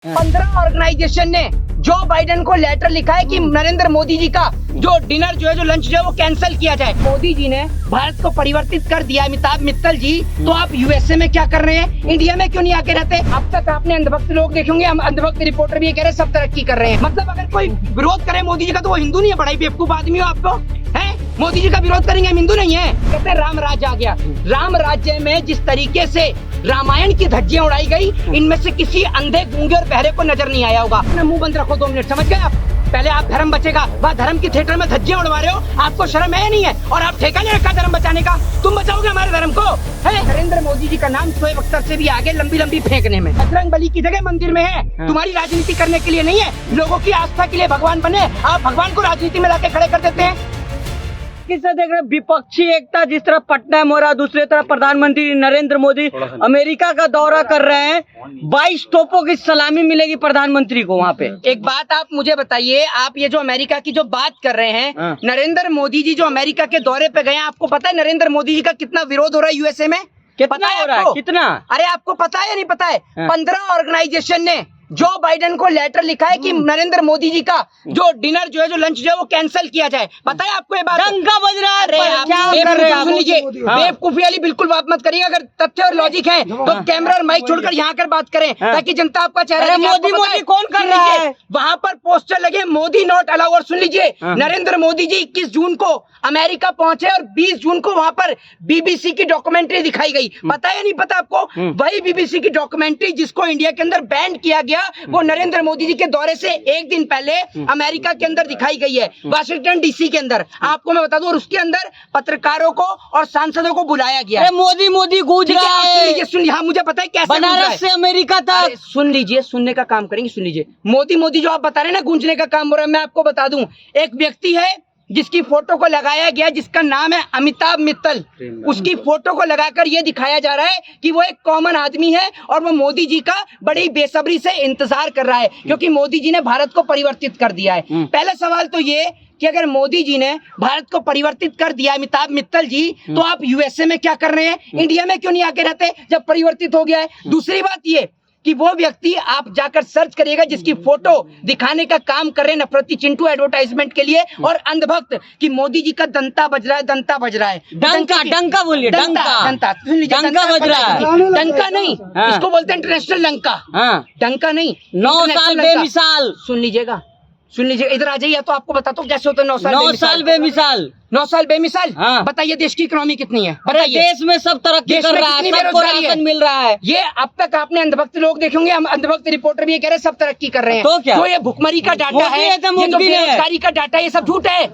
15 organisation ने Joe Biden को letter लिखा है कि नरेंद्र मोदी जी का जो डिनर जो है जो लंच जो है वो कैंसिल किया जाए। मोदी जी ने भारत को परिवर्तित कर दिया। अमिताभ मित्तल जी, तो आप यूएसए में क्या कर रहे हैं, इंडिया में क्यों नहीं आके रहते? अब तक आपने अंधभक्त लोग देखेंगे, हम अंधभक्त रिपोर्टर भी ये कह रहे हैं सब तरक्की कर रहे हैं। मतलब अगर कोई विरोध करे मोदी जी का तो वो हिंदू नहीं है। बड़ा ही बेवकूफ आदमी हो आपको, है? मोदी जी का विरोध करेंगे हम हिंदू नहीं है। कहते हैं राम राज्य आ गया। राम राज्य में जिस तरीके से रामायण की धज्जियां उड़ाई गई, इनमें से किसी अंधे गूंगे और बहरे को नजर नहीं आया होगा। अपना मुंह बंद रखो 2 मिनट, समझ गए आप? पहले आप धर्म बचेगा, वह धर्म की थिएटर में धज्जियां उड़वा रहे हो, आपको शर्म है नहीं है? और आप ठेका ले रखा धर्म बचाने का, तुम बचाओगे हमारे धर्म को? है नरेंद्र मोदी जी का नाम शोएब अख्तर से भी आगे लंबी लंबी फेंकने में। बजरंग बली की जगह मंदिर में है। तुम्हारी राजनीति करने के लिए नहीं है, लोगों की आस्था के लिए भगवान बने। आप भगवान को राजनीति में लाके खड़े कर देते हैं। किसे देख रहे, विपक्षी एकता जिस तरह पटना में हो रहा, दूसरी तरफ प्रधानमंत्री नरेंद्र मोदी अमेरिका का दौरा कर रहे हैं। 22 तोपों की सलामी मिलेगी प्रधानमंत्री को वहाँ पे। एक बात आप मुझे बताइए, आप ये जो अमेरिका की जो बात कर रहे हैं, नरेंद्र मोदी जी जो अमेरिका के दौरे पे गए हैं, आपको पता है नरेंद्र मोदी जी का कितना विरोध हो रहा है यूएसए में? कितना हो रहा है? कितना? अरे आपको पता है या नहीं पता है? 15 ऑर्गेनाइजेशन ने जो बाइडेन को लेटर लिखा है कि नरेंद्र मोदी जी का जो डिनर जो है जो लंच जो है वो कैंसिल किया जाए। पता है आपको ये बात? डंका बज रहा है। सुन लीजिए, बेवकूफी वाली बिल्कुल बात मत करिए। अगर तथ्य और लॉजिक है तो कैमरा और माइक छोड़कर यहाँ कर बात करें, ताकि जनता आपका चेहरा। मोदी मोदी कौन कर रहा है? वहाँ पर पोस्टर लगे, मोदी नॉट अलाउ। और सुन लीजिए, नरेंद्र मोदी जी 21 जून को अमेरिका पहुंचे और 20 जून को वहाँ पर बीबीसी की डॉक्यूमेंट्री दिखाई गई। पता है या नहीं पता आपको? वही बीबीसी की डॉक्यूमेंट्री जिसको इंडिया के अंदर बैन किया गया, वो नरेंद्र मोदी जी के दौरे से एक दिन पहले अमेरिका के अंदर दिखाई गई है, वाशिंगटन डीसी के अंदर। आपको मैं बता दूं, और उसके अंदर पत्रकारों को और सांसदों को बुलाया गया है। मोदी मोदी गूंज रहा है। सुन लीजिए, हाँ मुझे पता है कैसे बनारस से अमेरिका तक। सुन लीजिए, सुनने का काम करेंगे। सुन लीजिए, मोदी मोदी जो आप बता रहे हैं ना, गूंजने का काम हो रहा है। मैं आपको बता दूं, एक व्यक्ति है जिसकी फोटो को लगाया गया, जिसका नाम है अमिताभ मित्तल। उसकी फोटो को लगाकर ये दिखाया जा रहा है कि वो एक कॉमन आदमी है और वो मोदी जी का बड़ी बेसब्री से इंतजार कर रहा है, क्योंकि मोदी जी ने भारत को परिवर्तित कर दिया है। पहला सवाल तो ये कि अगर मोदी जी ने भारत को परिवर्तित कर दिया, अमिताभ मित्तल जी, तो आप यूएसए में क्या कर रहे हैं, इंडिया में क्यों नहीं आके रहते जब परिवर्तित हो गया है? दूसरी बात ये कि वो व्यक्ति आप जाकर सर्च करिएगा जिसकी फोटो दिखाने का काम कर रहे हैं नफरती चिंटू एडवर्टाइजमेंट के लिए और अंधभक्त, कि मोदी जी का दंता बज रहा है, दंता बज रहा है। डंका डंका बोलिए, डंका डंका सुन लीजिए, डंका बज रहा है। डंका नहीं, इसको बोलते हैं इंटरनेशनल लंका। डंका नहीं, 9 साल बेमिसाल। सुन लीजिएगा, सुन लीजिए, इधर आ जाइए तो आपको बताता हूँ कैसे होता है 9 साल बेमिसाल। 9 साल बेमिसाल। बताइए देश की इकोनॉमी कितनी है? बताइए। देश में सब तरक्की कर रहा है, सबको राशन मिल रहा है। ये अब तक आपने अंधभक्त लोग देखेंगे, हम अंधभक्त रिपोर्टर भी ये कह रहे हैं सब तरक्की कर रहे हैं। तो क्या? तो ये भुखमरी का डाटा है, ये जो बेरोजगारी का डाटा है, ये सब झूठ है।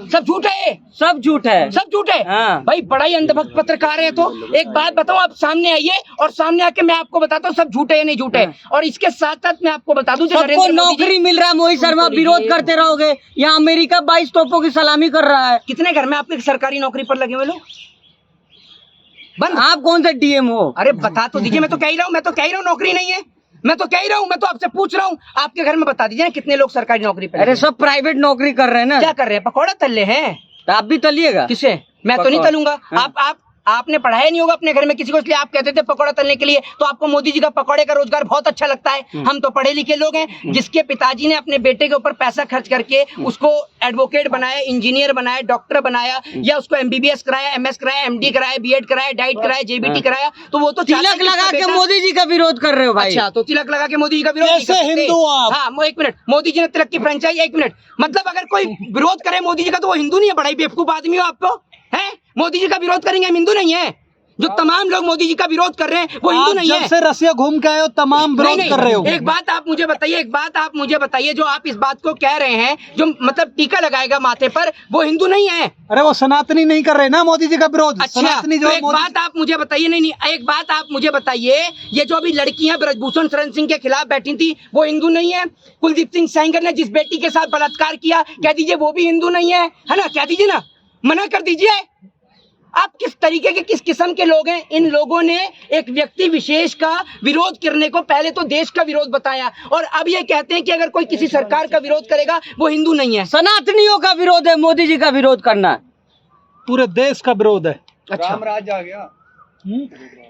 सब झूठ है, सब झूठ है, सब झूठ है। भाई बड़ा ही अंधभक्त पत्रकार है। तो एक बात बताओ, आप सामने आइए और सामने आके मैं आपको बताता हूँ सब झूठ है या नहीं झूठ है। और इसके साथ साथ मैं आपको बता दूं, सबको नौकरी मिल रहा है। मोहित शर्मा विरोध करते रहोगे, यहाँ अमेरिका 22 तोपों की सलामी कर रहा है। कितने घर में आपके सरकारी नौकरी पर लगे हुए लोग? बंद। आप कौन से डीएम हो? अरे बता तो दीजिए। मैं तो कह ही रहा हूँ, मैं तो कह ही रहा हूँ नौकरी नहीं है। मैं तो कह ही रहा हूँ, मैं तो आपसे पूछ रहा हूँ, आपके घर में बता दीजिए ना कितने लोग सरकारी नौकरी पे? अरे सब प्राइवेट नौकरी कर रहे हैं ना। क्या कर रहे हैं? पकौड़ा तल रहे हैं। तो आप भी तलिएगा? किसे? मैं तो नहीं तलूंगा। आपने पढ़ाया नहीं होगा अपने घर में किसी को, इसलिए आप कहते थे पकौड़ा तलने के लिए। तो आपको मोदी जी का पकौड़े का रोजगार बहुत अच्छा लगता है। हम तो पढ़े लिखे लोग हैं, जिसके पिताजी ने अपने बेटे के ऊपर पैसा खर्च करके उसको एडवोकेट बनाया, इंजीनियर बनाया, डॉक्टर बनाया, या उसको एमबीबीएस कराया, एमएस कराया, एमडी कराया, बीएड कराया, डाइट कराया, जेबीटी कराया। तो वो तो तिलक लगा के मोदी जी का विरोध कर रहे हो भाई। अच्छा, तो तिलक लगा के मोदी जी का विरोध हिंदू आप? हाँ, 1 मिनट, मोदी जी ने तिलक की फ्रेंचाइज, 1 मिनट, मतलब अगर कोई विरोध करे मोदी जी का तो वो हिंदू नहीं है। बड़ा ही बेवकूफ आदमी हो आपको, है? मोदी जी का विरोध करेंगे हम हिंदू नहीं है। जो तमाम लोग मोदी जी का विरोध कर रहे हैं वो हिंदू नहीं है। जब से रसिया घूम के आए हो तमाम विरोध कर रहे हो। एक बात आप मुझे बताइए, जो आप इस बात को कह रहे हैं, जो मतलब टीका लगाएगा माथे पर, वो हिंदू नहीं है। अरे वो सनातनी नहीं कर रहे ना मोदी जी का विरोध। अच्छा, सनातनी जो तो एक बात आप मुझे बताइए, नहीं, एक बात आप मुझे बताइए, ये जो अभी लड़कियां ब्रजभूषण शरण सिंह के खिलाफ बैठी थी, वो हिंदू नहीं है? कुलदीप सिंह सेंगर ने जिस बेटी के साथ बलात्कार किया, कह दीजिए वो भी हिंदू नहीं है ना? कह दीजिए ना, मना कर दीजिए। आप किस तरीके के, किस किस्म के लोग हैं? इन लोगों ने एक व्यक्ति विशेष का विरोध करने को पहले तो देश का विरोध बताया, और अब ये कहते हैं कि अगर कोई किसी सरकार का विरोध करेगा वो हिंदू नहीं है। सनातनियों का विरोध है, मोदी जी का विरोध करना पूरे देश का विरोध है। अच्छा, राम राज आ गया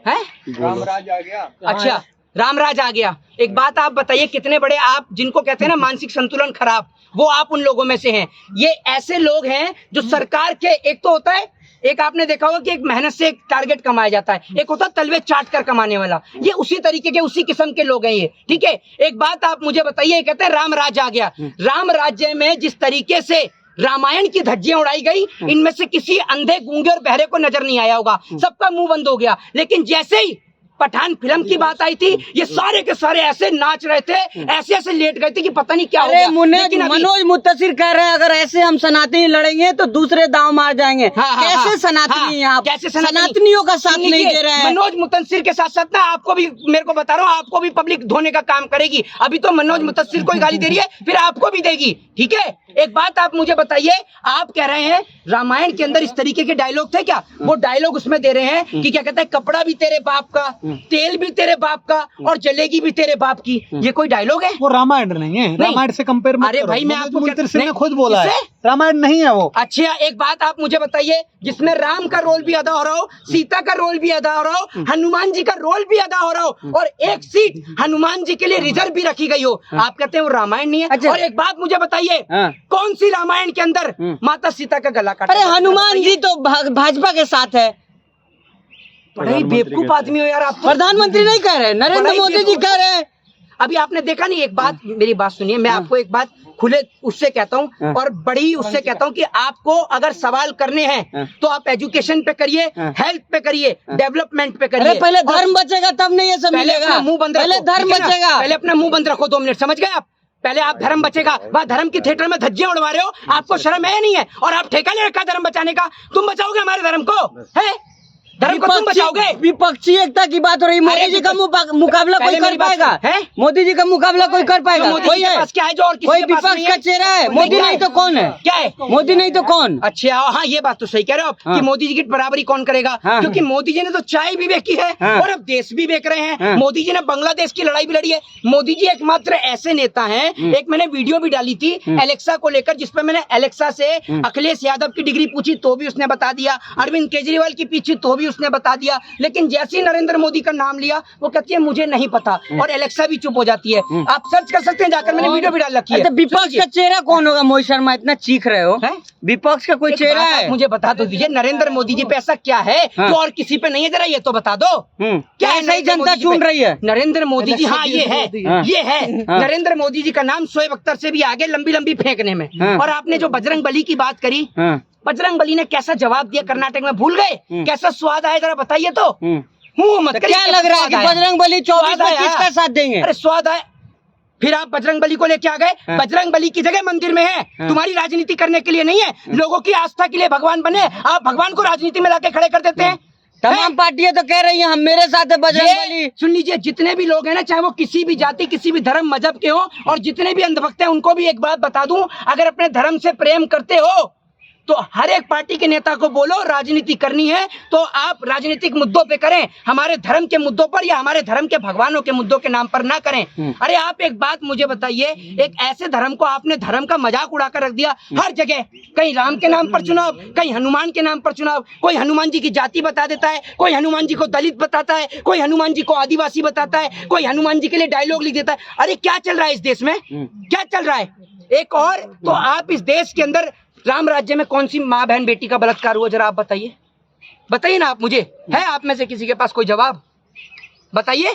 है? राम राज आ गया। अच्छा, रामराज आ गया। एक बात आप बताइए, कितने बड़े आप जिनको कहते हैं ना मानसिक संतुलन खराब, वो आप उन लोगों में से हैं। ये ऐसे लोग हैं जो सरकार के, एक तो होता है, एक आपने देखा होगा कि एक मेहनत से एक टारगेट कमाया जाता है, एक होता है तलवे चाट कर कमाने वाला। ये उसी तरीके के, उसी किस्म के लोग हैं ये, ठीक है। एक बात आप मुझे बताइए, कहते हैं राम राज आ गया। राम राज्य में जिस तरीके से रामायण की धज्जियां उड़ाई गई, इनमें से किसी अंधे, गूंगे और बहरे को नजर नहीं आया होगा, सबका मुंह बंद हो गया। लेकिन जैसे ही पठान फिल्म की बात आई थी, ये सारे के सारे ऐसे नाच रहे थे, ऐसे ऐसे लेट गए थे कि पता नहीं क्या हो गया। लेकिन अभी- मनोज मुत्तसिर कह रहे हैं अगर ऐसे हम सनातनी लड़ेंगे तो दूसरे दांव मार जाएंगे। कैसे सनातनी यहाँ, कैसे सनातनियों का साथ नहीं दे रहे हैं। मनोज मुत्तसिर के साथ साथ ना आपको भी, मेरे को बता रहा हूँ, आपको भी पब्लिक धोने का काम करेगी। अभी तो मनोज मुत्तसिर को ही गाली दे रही है, फिर आपको भी देगी, ठीक है। एक बात आप मुझे बताइए, आप कह रहे हैं रामायण के अंदर इस तरीके के डायलॉग थे क्या? वो डायलॉग उसमें दे रहे हैं कि क्या कहते हैं, कपड़ा भी तेरे बाप का, तेल भी तेरे बाप का और जलेगी भी तेरे बाप की। ये कोई डायलॉग है? वो रामायण नहीं है, रामायण से कंपेयर मत अरे करो। भाई, मैं आपको मुत्तसिर नहीं, ने खुद बोला है, किससे? रामायण नहीं है वो। अच्छा, एक बात आप मुझे बताइए, जिसमें राम का रोल भी अदा हो रहा हो, सीता का रोल भी अदा हो रहा हो, हनुमान जी का रोल भी अदा हो रहा हो, और एक सीट हनुमान जी के लिए रिजर्व भी रखी गई हो, आप कहते हैं वो रामायण नहीं है? अच्छा। और एक बात मुझे बताइए, कौन सी रामायण के अंदर माता सीता का गला काटा? अरे हनुमान जी तो भाजपा के साथ है। बड़े ही बेवकूफ आदमी हो यार आप तो। प्रधानमंत्री नहीं कह रहे, नरेंद्र मोदी जी कह रहे हैं। अभी आपने देखा नहीं, एक बात, मेरी बात सुनिए, मैं आपको एक बात खुले उससे कहता हूँ और बड़ी उससे कहता हूँ कि आपको अगर सवाल करने हैं तो आप एजुकेशन पे करिए, हेल्थ पे करिए, डेवलपमेंट पे करिए। अरे पहले धर्म बचेगा तब नहीं ये सब मिलेगा। मुंह बंद रखो, पहले धर्म ठीक है ना? बचेगा। पहले अपना मुंह बंद रखो 2 मिनट, समझ गए आप? पहले आप धर्म बचेगा, वह धर्म की थिएटर में धज्जियां उड़वा रहे हो, आपको शर्म है नहीं है? और आप ठेका ले रखा धर्म बचाने का। तुम बचाओगे हमारे धर्म को? है धर्म को तुम बचाओगे? विपक्षी एकता की बात हो रही है। मोदी जी का मुकाबला कोई कर पाएगा? मोदी जी का मुकाबला कोई कर पाएगा? मोदी के पास क्या है जो और कोई विपक्ष का चेहरा है? मोदी नहीं तो कौन है? क्या है? मोदी नहीं तो कौन? अच्छा, हाँ, ये बात तो सही कह रहे हो आप कि मोदी जी की बराबरी कौन करेगा? क्योंकि मोदी जी ने तो चाय भी बेची है और अब देश भी बेच रहे हैं। मोदी जी ने बांग्लादेश की लड़ाई भी लड़ी है। मोदी जी एकमात्र ऐसे नेता हैं, एक मैंने वीडियो भी डाली थी एलेक्सा को लेकर, जिसपे मैंने एलेक्सा से अखिलेश यादव की डिग्री पूछी तो भी उसने बता दिया, अरविंद केजरीवाल की पूछी तो भी उसने बता दिया, लेकिन जैसे ही नरेंद्र मोदी का नाम लिया वो कहती है मुझे नहीं पता, और एलेक्सा भी चुप हो जाती है। आप सर्च कर सकते हैं जाकर, मैंने वीडियो भी डाल रखी है। विपक्ष का चेहरा कौन होगा? मोहित शर्मा इतना चीख रहे हो, विपक्ष का कोई चेहरा है? मुझे बता दो दीजिए, नरेंद्र मोदी जी पे ऐसा क्या है जो और किसी पे नहीं है? जरा ये तो बता दो, क्या है? सही जनता चुन रही है नरेंद्र मोदी जी, हाँ ये है नरेंद्र मोदी जी का नाम शोएब अख्तर से भी आगे लंबी लंबी फेंकने में। और आपने जो बजरंग बली की बात करी, बजरंग बली ने कैसा जवाब दिया कर्नाटक में, भूल गए? कैसा स्वाद आया जरा बताइए तो। मत क्या लग रहा है कि बजरंग बली 24 में किसका साथ देंगे? अरे स्वाद आया, फिर आप बजरंग बली को लेके आ गए। बजरंग बली की जगह मंदिर में है, तुम्हारी राजनीति करने के लिए नहीं है, लोगों की आस्था के लिए भगवान बने, आप भगवान को राजनीति में लाके खड़े कर देते हैं। तमाम पार्टियां तो कह रही हैं हम मेरे साथ है बजरंग बली। सुन लीजिए, जितने भी लोग हैं ना, चाहे वो किसी भी जाति, किसी भी धर्म मजहब के हो, और जितने भी अंधभक्त हैं, उनको भी एक बात बता दूं, अगर अपने धर्म से प्रेम करते हो तो हर एक पार्टी के नेता को बोलो राजनीति करनी है तो आप राजनीतिक मुद्दों पे करें, हमारे धर्म के मुद्दों पर या हमारे धर्म के भगवानों के मुद्दों के नाम पर ना करें। अरे आप एक बात मुझे बताइए, एक ऐसे धर्म को आपने धर्म का मजाक उड़ाकर रख दिया हर जगह, कहीं राम के नाम पर चुनाव, कहीं हनुमान के नाम पर चुनाव, कोई हनुमान जी की जाति बता देता है, कोई हनुमान जी को दलित बताता है, कोई हनुमान जी को आदिवासी बताता है, कोई हनुमान जी के लिए डायलॉग लिख देता है। अरे क्या चल रहा है इस देश में? क्या चल रहा है? एक और तो आप इस देश के अंदर राम राज्य में कौन सी माँ बहन बेटी का बलात्कार हुआ, जरा आप बताइए, बताइए ना आप मुझे, है आप में से किसी के पास कोई जवाब? बताइए।